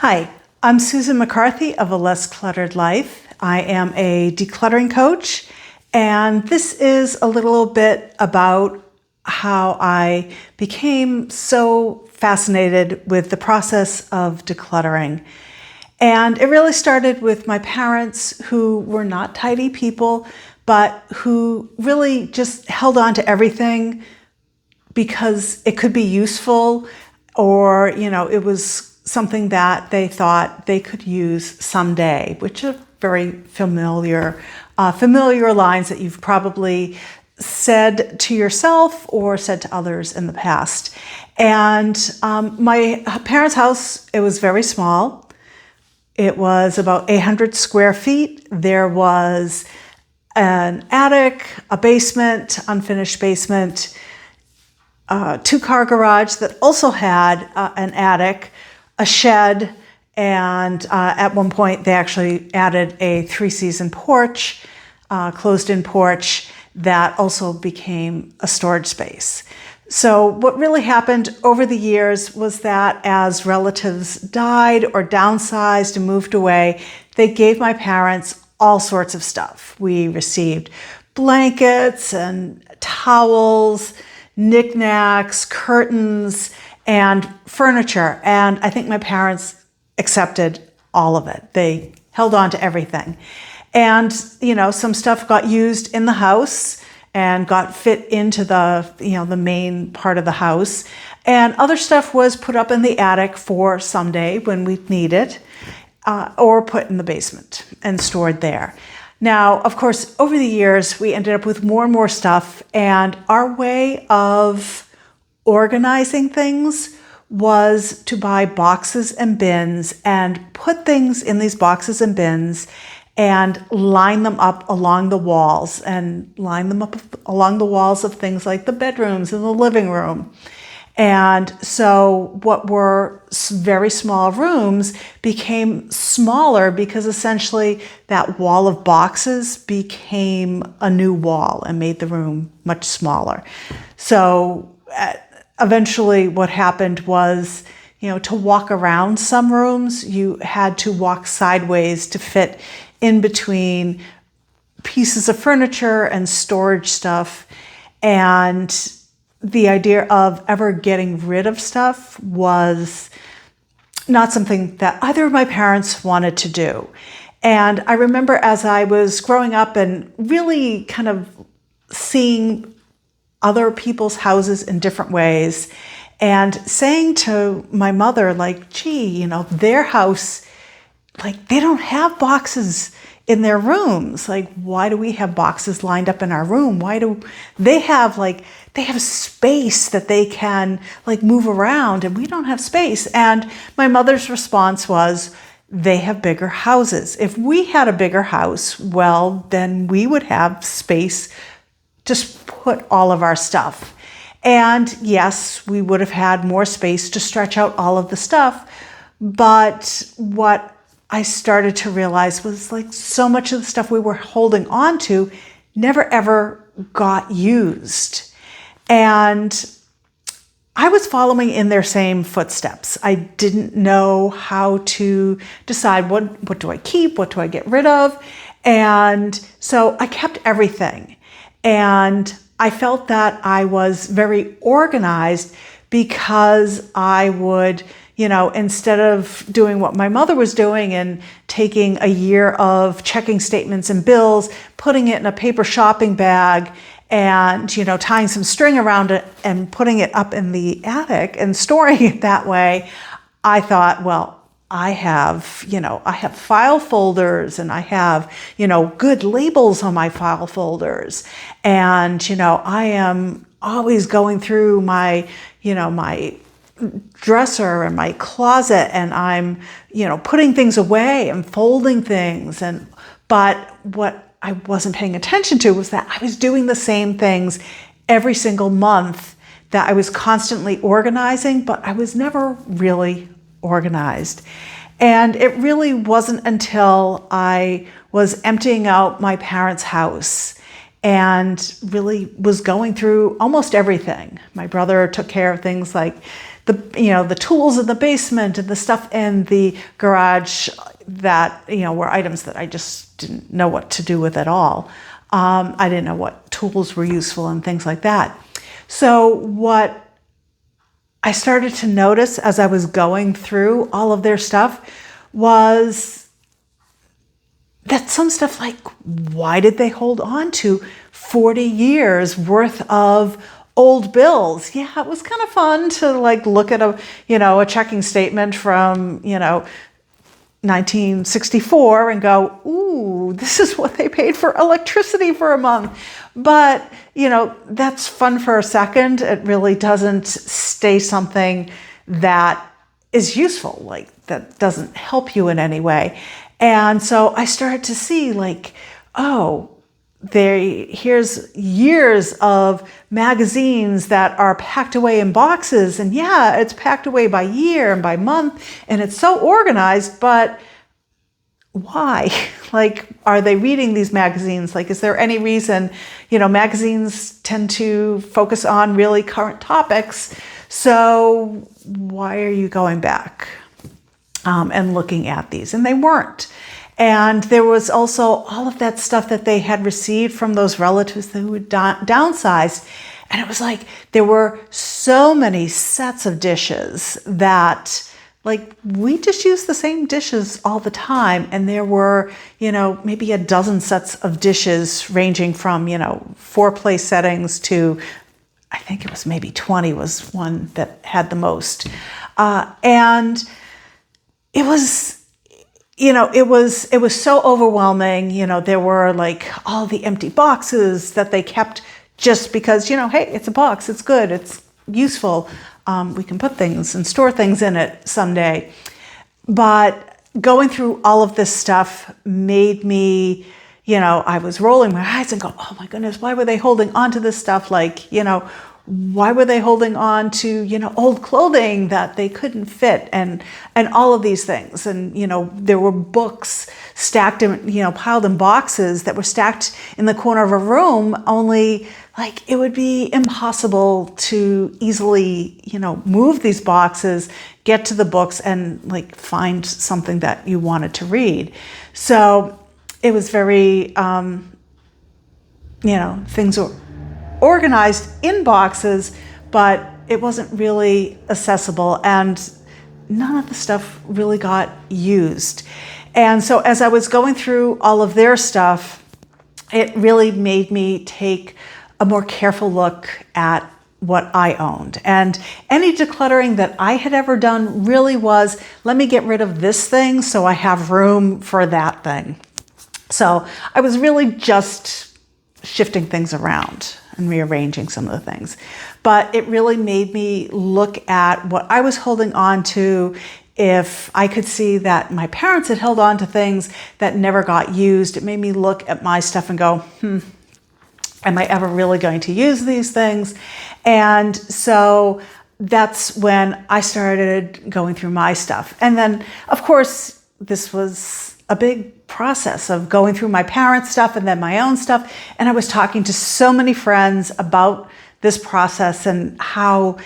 Hi, I'm Susan McCarthy of A Less Cluttered Life. I am a decluttering coach, and this is a little bit about how I became so fascinated with the process of decluttering. And it really started with my parents, who were not tidy people, but who really just held on to everything because it could be useful, or, it was something that they thought they could use someday, which are very familiar lines that you've probably said to yourself or said to others in the past. And my parents' house, it was very small. It was about 800 square feet. There was an attic, a basement, unfinished basement, two-car garage that also had an attic, a shed, and at one point they actually added a three-season porch, closed-in porch that also became a storage space. So what really happened over the years was that as relatives died or downsized and moved away, they gave my parents all sorts of stuff. We received blankets and towels, knickknacks, curtains, and furniture. And I think my parents accepted all of it. They held on to everything. And, some stuff got used in the house and got fit into the main part of the house. And other stuff was put up in the attic for someday when we'd need it, or put in the basement and stored there. Now, of course, over the years, we ended up with more and more stuff, and our way of organizing things was to buy boxes and bins and put things in these boxes and bins and line them up along the walls of things like the bedrooms and the living room. And so what were very small rooms became smaller because essentially that wall of boxes became a new wall and made the room much smaller. So eventually what happened was, to walk around some rooms, you had to walk sideways to fit in between pieces of furniture and storage stuff. And the idea of ever getting rid of stuff was not something that either of my parents wanted to do. And I remember as I was growing up and really kind of seeing other people's houses in different ways and saying to my mother, gee, their house, they don't have boxes in their rooms. Why do we have boxes lined up in our room? Why do they have they have space that they can move around, and we don't have space? And my mother's response was, they have bigger houses. If we had a bigger house, well, then we would have space to put all of our stuff. And yes, we would have had more space to stretch out all of the stuff. But what I started to realize was so much of the stuff we were holding on to never ever got used. And I was following in their same footsteps. I didn't know how to decide what do I keep, what do I get rid of. And so I kept everything. And I felt that I was very organized because I would, instead of doing what my mother was doing and taking a year of checking statements and bills, putting it in a paper shopping bag and, tying some string around it and putting it up in the attic and storing it that way, I thought, well, I have file folders, and I have, good labels on my file folders. And, I am always going through my, my dresser and my closet, and I'm, putting things away and folding things. But what I wasn't paying attention to was that I was doing the same things every single month, that I was constantly organizing, but I was never really organized. And it really wasn't until I was emptying out my parents' house and really was going through almost everything. My brother took care of things like the tools in the basement and the stuff in the garage that, were items that I just didn't know what to do with at all. I didn't know what tools were useful and things like that. So what I started to notice as I was going through all of their stuff was that some stuff, like, why did they hold on to 40 years worth of old bills? Yeah, it was kind of fun to look at a checking statement from, 1964 and go, ooh, this is what they paid for electricity for a month. But, that's fun for a second. It really doesn't stay something that is useful, that doesn't help you in any way. And so I started to see here's years of magazines that are packed away in boxes. And yeah, it's packed away by year and by month, and it's so organized, but why? Are they reading these magazines? Is there any reason? Magazines tend to focus on really current topics. So why are you going back and looking at these? And they weren't. And there was also all of that stuff that they had received from those relatives who had downsized. And it was there were so many sets of dishes that we just use the same dishes all the time. And there were, maybe a dozen sets of dishes ranging from, 4-place settings to, I think it was maybe 20 was one that had the most. And it was, it was so overwhelming. There were all the empty boxes that they kept just because, hey, it's a box, it's good, it's useful. We can put things and store things in it someday. But going through all of this stuff made me, I was rolling my eyes and go, oh my goodness, why were they holding on to this stuff? Why were they holding on to, old clothing that they couldn't fit and all of these things? And, there were books stacked in, piled in boxes that were stacked in the corner of a room, only it would be impossible to easily, move these boxes, get to the books and find something that you wanted to read. So it was very, things were organized in boxes, but it wasn't really accessible and none of the stuff really got used. And so as I was going through all of their stuff, it really made me take a more careful look at what I owned. And any decluttering that I had ever done really was, let me get rid of this thing so I have room for that thing. So I was really just shifting things around and rearranging some of the things. But it really made me look at what I was holding on to. If I could see that my parents had held on to things that never got used, it made me look at my stuff and go, am I ever really going to use these things? And so that's when I started going through my stuff. And then, of course, this was a big process of going through my parents' stuff and then my own stuff. And I was talking to so many friends about this process and how,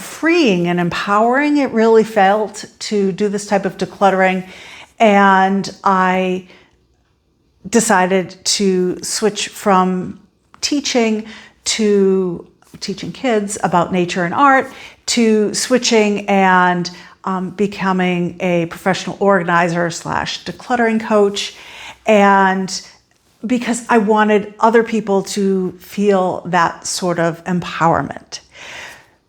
freeing and empowering it really felt to do this type of decluttering. And I decided to switch from teaching kids about nature and art to switching and becoming a professional organizer / decluttering coach. And because I wanted other people to feel that sort of empowerment.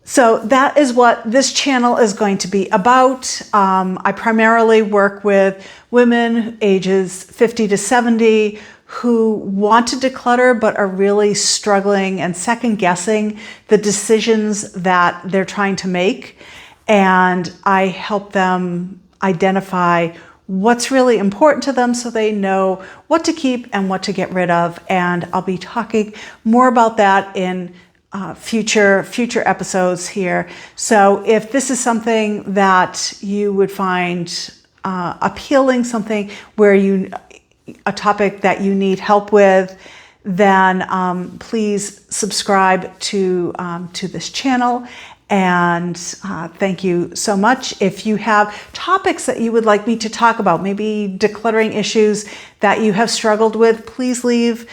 So that is what this channel is going to be about. I primarily work with women ages 50 to 70 who want to declutter but are really struggling and second guessing the decisions that they're trying to make. And I help them identify what's really important to them so they know what to keep and what to get rid of. And I'll be talking more about that in future episodes here. So if this is something that you would find appealing, something where a topic that you need help with, then please subscribe to this channel And thank you so much. If you have topics that you would like me to talk about, maybe decluttering issues that you have struggled with, please leave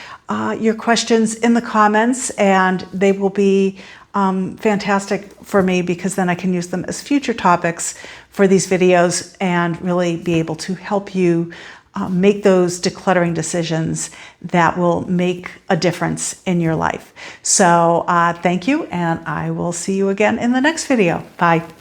your questions in the comments, and they will be fantastic for me, because then I can use them as future topics for these videos and really be able to help you make those decluttering decisions that will make a difference in your life. So thank you, and I will see you again in the next video. Bye.